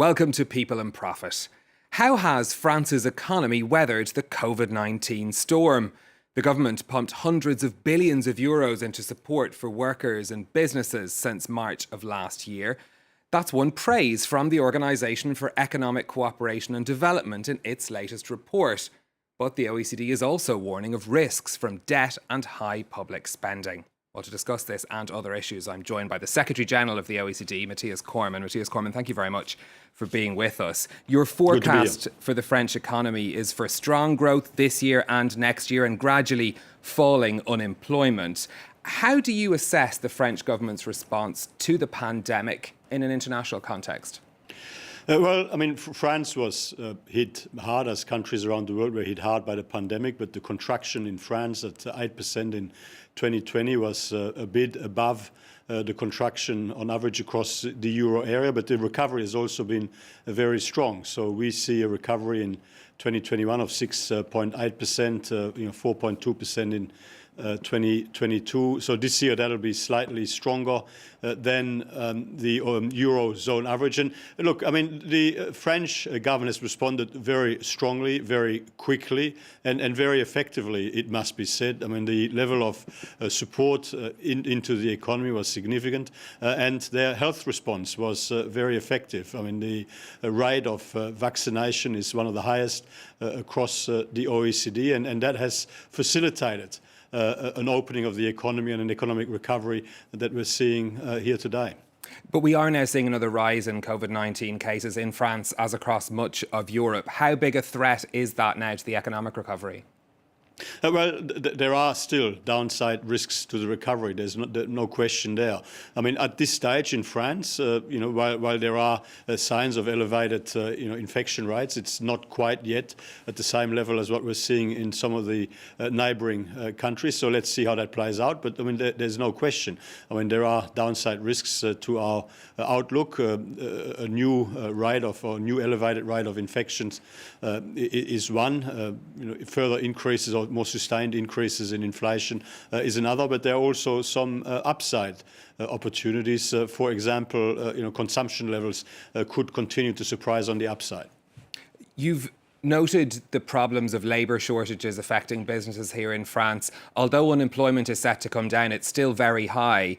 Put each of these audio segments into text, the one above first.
Welcome to People and Profit. How has France's economy weathered the COVID-19 storm? The government pumped hundreds of billions of euros into support for workers and businesses since March of last year. That's won praise from the Organisation for Economic Cooperation and Development in its latest report. But the OECD is also warning of risks from debt and high public spending. Well, to discuss this and other issues, I'm joined by the Secretary-General of the OECD, Mathias Cormann. Mathias Cormann, thank you very much for being with us. Your forecast for the French economy is for strong growth this year and next year and gradually falling unemployment. How do you assess the French government's response to the pandemic in an international context? France was hit hard, as countries around the world were hit hard by the pandemic, but the contraction in France at 8% in 2020 was a bit above the contraction on average across the euro area, but the recovery has also been very strong. So we see a recovery in 2021 of 6.8%, 4.2% in 2022. So this year that'll be slightly stronger than the Eurozone average. And look, the French government has responded very strongly, very quickly, and very effectively, it must be said. The level of support into the economy was significant, and their health response was very effective. The rate of vaccination is one of the highest across the OECD, and that has facilitated an opening of the economy and an economic recovery that we're seeing here today. But we are now seeing another rise in COVID-19 cases in France as across much of Europe. How big a threat is that now to the economic recovery? There are still downside risks to the recovery. There's no question there. At this stage in France, while there are signs of elevated, infection rates, it's not quite yet at the same level as what we're seeing in some of the neighbouring countries. So let's see how that plays out. But there's no question. There are downside risks to our outlook. A new new elevated rate of infections is one. Further increases or more sustained increases in inflation is another, but there are also some upside opportunities. For example, consumption levels could continue to surprise on the upside. You've noted the problems of labour shortages affecting businesses here in France. Although unemployment is set to come down, it's still very high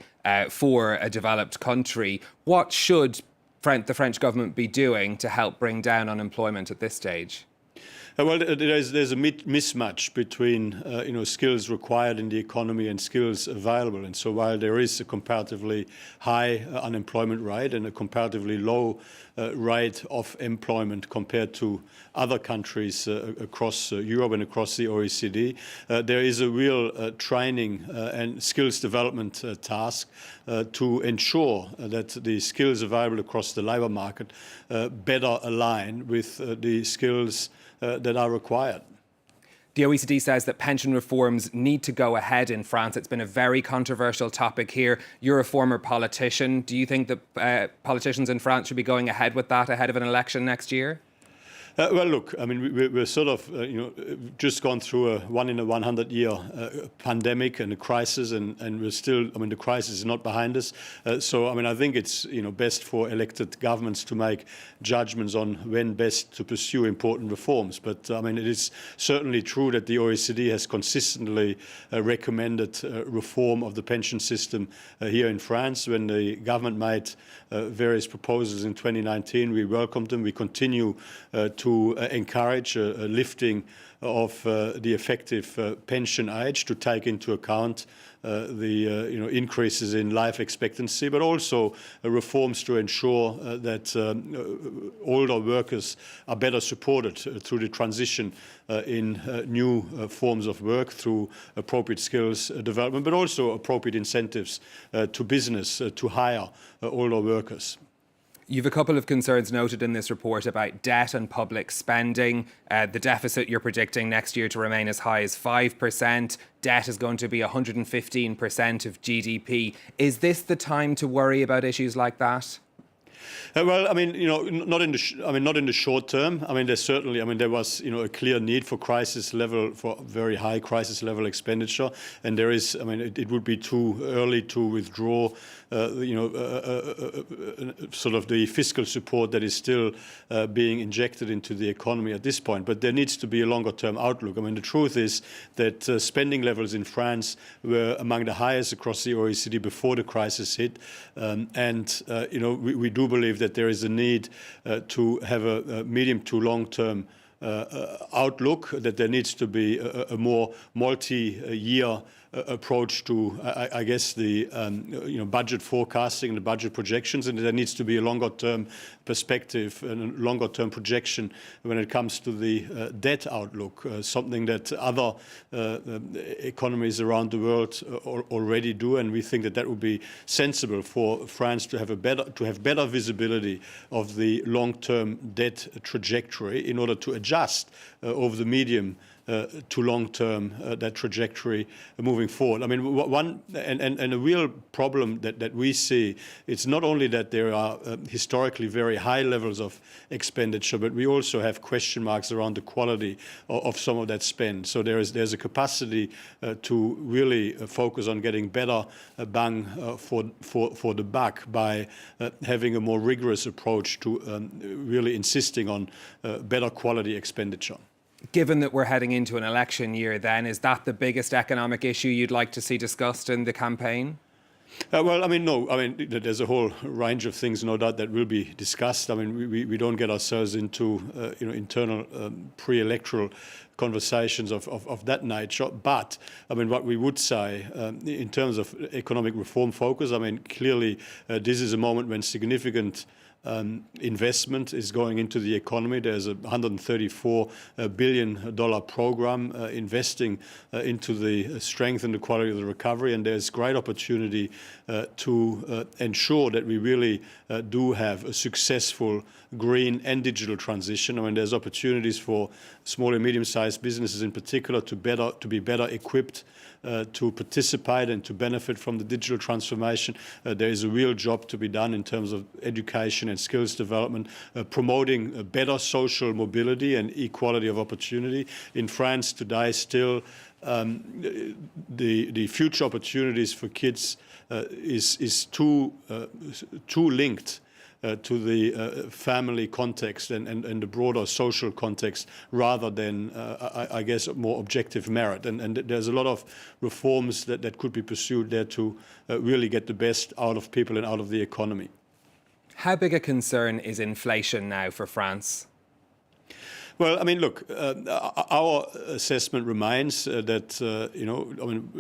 for a developed country. What should the French government be doing to help bring down unemployment at this stage? There's a mismatch between skills required in the economy and skills available. And so while there is a comparatively high unemployment rate and a comparatively low rate of employment compared to other countries across Europe and across the OECD, there is a real training and skills development task to ensure that the skills available across the labour market better align with the skills that are required. The OECD says that pension reforms need to go ahead in France. It's been a very controversial topic here. You're a former politician. Do you think that politicians in France should be going ahead with that ahead of an election next year? We're sort of, just gone through a 1 in a 100 year pandemic and a crisis, and we're still, the crisis is not behind us. I think it's, best for elected governments to make judgments on when best to pursue important reforms. But, it is certainly true that the OECD has consistently recommended reform of the pension system here in France. When the government made various proposals in 2019, we welcomed them. We continue to encourage a lifting of the effective pension age to take into account the increases in life expectancy, but also reforms to ensure that older workers are better supported through the transition in new forms of work through appropriate skills development, but also appropriate incentives to business to hire older workers. You've a couple of concerns noted in this report about debt and public spending. The deficit you're predicting next year to remain as high as 5%. Debt is going to be 115% of GDP. Is this the time to worry about issues like that? Well, I mean, not in the not in the short term. I mean, there's certainly, I mean, there was, a clear need for very high crisis level expenditure, and there is, I mean, it would be too early to withdraw, sort of the fiscal support that is still being injected into the economy at this point. But there needs to be a longer-term outlook. I mean, the truth is that spending levels in France were among the highest across the OECD before the crisis hit, we do believe that there is a need to have a medium to long-term outlook, that there needs to be a more multi-year approach to, I guess, the budget forecasting and the budget projections, and there needs to be a longer-term perspective and a longer-term projection when it comes to the debt outlook, something that other economies around the world already do, and we think that that would be sensible for France to have better visibility of the long-term debt trajectory in order to adjust over the medium to long-term that trajectory moving forward. I mean, a real problem that we see, it's not only that there are historically very high levels of expenditure, but we also have question marks around the quality of some of that spend. So there's a capacity to really focus on getting better bang for the buck by having a more rigorous approach to really insisting on better quality expenditure. Given that we're heading into an election year then, is that the biggest economic issue you'd like to see discussed in the campaign? Well, I mean, no. I mean, there's a whole range of things, no doubt, that will be discussed. I mean, we don't get ourselves into, internal pre-electoral conversations of that nature. But, I mean, what we would say in terms of economic reform focus, I mean, clearly this is a moment when significant investment is going into the economy. There's a $134 billion program investing into the strength and the quality of the recovery, and there's great opportunity to ensure that we really do have a successful green and digital transition. I mean, there's opportunities for small and medium-sized businesses in particular to be better equipped to participate and to benefit from the digital transformation. There is a real job to be done in terms of education and skills development, promoting better social mobility and equality of opportunity. In France today, still, the future opportunities for kids is too linked to the family context and the broader social context, rather than, I guess, more objective merit. And there's a lot of reforms that could be pursued there to really get the best out of people and out of the economy. How big a concern is inflation now for France? Well, I mean, look, our assessment remains that,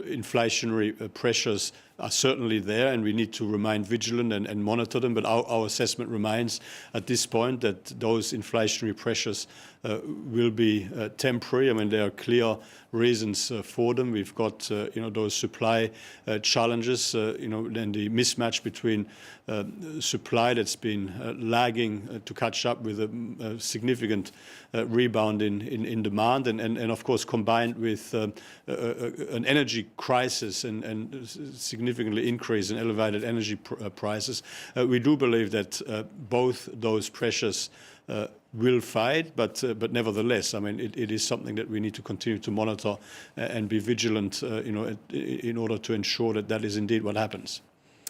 inflationary pressures are certainly there, and we need to remain vigilant and monitor them. But our assessment remains at this point that those inflationary pressures will be temporary. I mean, there are clear reasons for them. We've got, those supply challenges, and the mismatch between supply that's been lagging to catch up with a significant rebound in demand, and of course combined with an energy crisis and significantly increase in elevated energy prices. We do believe that both those pressures will fade, but nevertheless, I mean, it is something that we need to continue to monitor and be vigilant, in order to ensure that that is indeed what happens.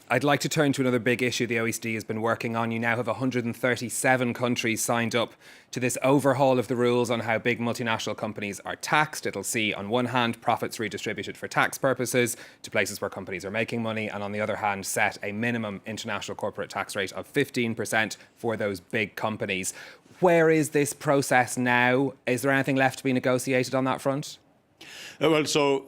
I'd like to turn to another big issue the OECD has been working on. You now have 137 countries signed up to this overhaul of the rules on how big multinational companies are taxed. It'll see, on one hand, profits redistributed for tax purposes to places where companies are making money, and on the other hand, set a minimum international corporate tax rate of 15% for those big companies. Where is this process now? Is there anything left to be negotiated on that front? Well, so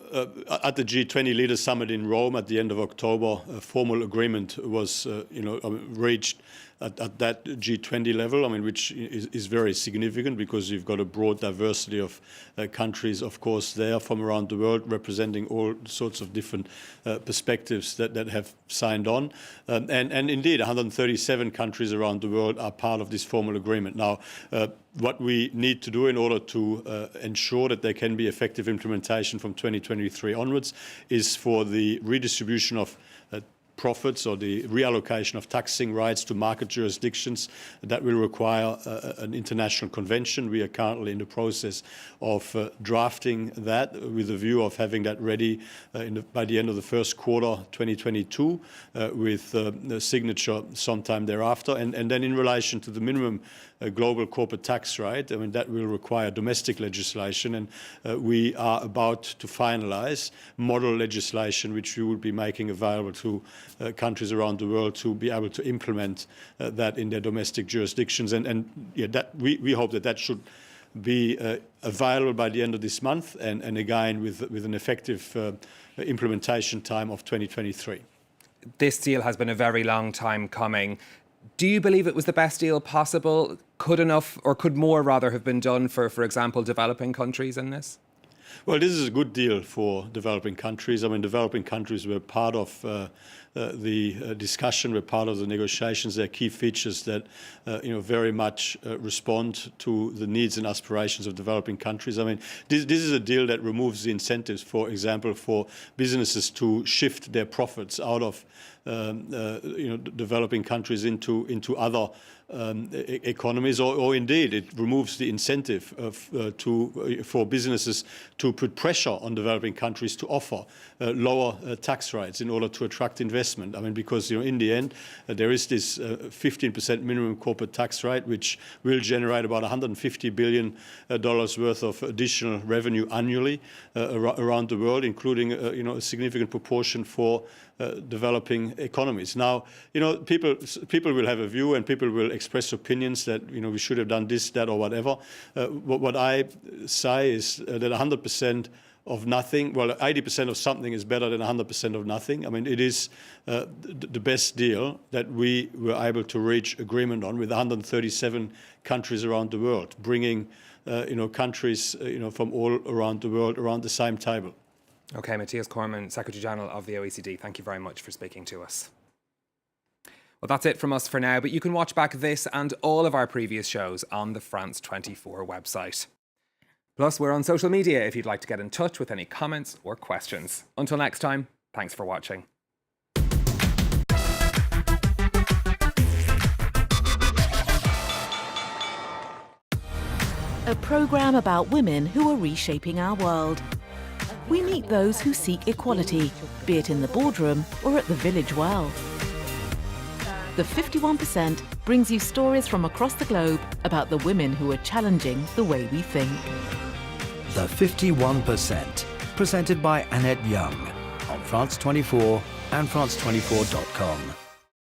at the G20 Leaders Summit in Rome at the end of October, a formal agreement was, reached at that G20 level, I mean, which is very significant because you've got a broad diversity of countries, of course, there from around the world, representing all sorts of different perspectives that have signed on. And indeed, 137 countries around the world are part of this formal agreement. Now, what we need to do in order to ensure that there can be effective implementation from 2023 onwards is for the redistribution of profits or the reallocation of taxing rights to market jurisdictions. That will require an international convention. We are currently in the process of drafting that with a view of having that ready by the end of the first quarter 2022 with the signature sometime thereafter. And then in relation to the minimum global corporate tax rate, I mean, that will require domestic legislation, and we are about to finalize model legislation which we will be making available to countries around the world to be able to implement that in their domestic jurisdictions. And yeah, that we hope that should be available by the end of this month, and again with an effective implementation time of 2023. This deal has been a very long time coming. Do you believe it was the best deal possible? Could enough, or could more rather, have been done for example, developing countries in this? Well, this is a good deal for developing countries. I mean, developing countries were part of the discussion, were part of the negotiations. There are key features that very much respond to the needs and aspirations of developing countries. I mean, this is a deal that removes the incentives, for example, for businesses to shift their profits out of developing countries into other economies, or indeed it removes the incentive for businesses to put pressure on developing countries to offer lower tax rates in order to attract investment. I mean, because in the end there is this 15% minimum corporate tax rate, which will generate about $150 billion worth of additional revenue annually around the world, including a significant proportion for developing economies. Now, people will have a view, and people will express opinions that we should have done this, that, or whatever. What I say is that 100% of nothing, well, 80% of something is better than 100% of nothing. I mean, it is the best deal that we were able to reach agreement on with 137 countries around the world, bringing countries from all around the world around the same table. Okay, Mathias Cormann, Secretary-General of the OECD, thank you very much for speaking to us. Well, that's it from us for now, but you can watch back this and all of our previous shows on the France 24 website. Plus, we're on social media if you'd like to get in touch with any comments or questions. Until next time, thanks for watching. A programme about women who are reshaping our world. We meet those who seek equality, be it in the boardroom or at the village well. The 51% brings you stories from across the globe about the women who are challenging the way we think. The 51%, presented by Annette Young on France 24 and France24.com.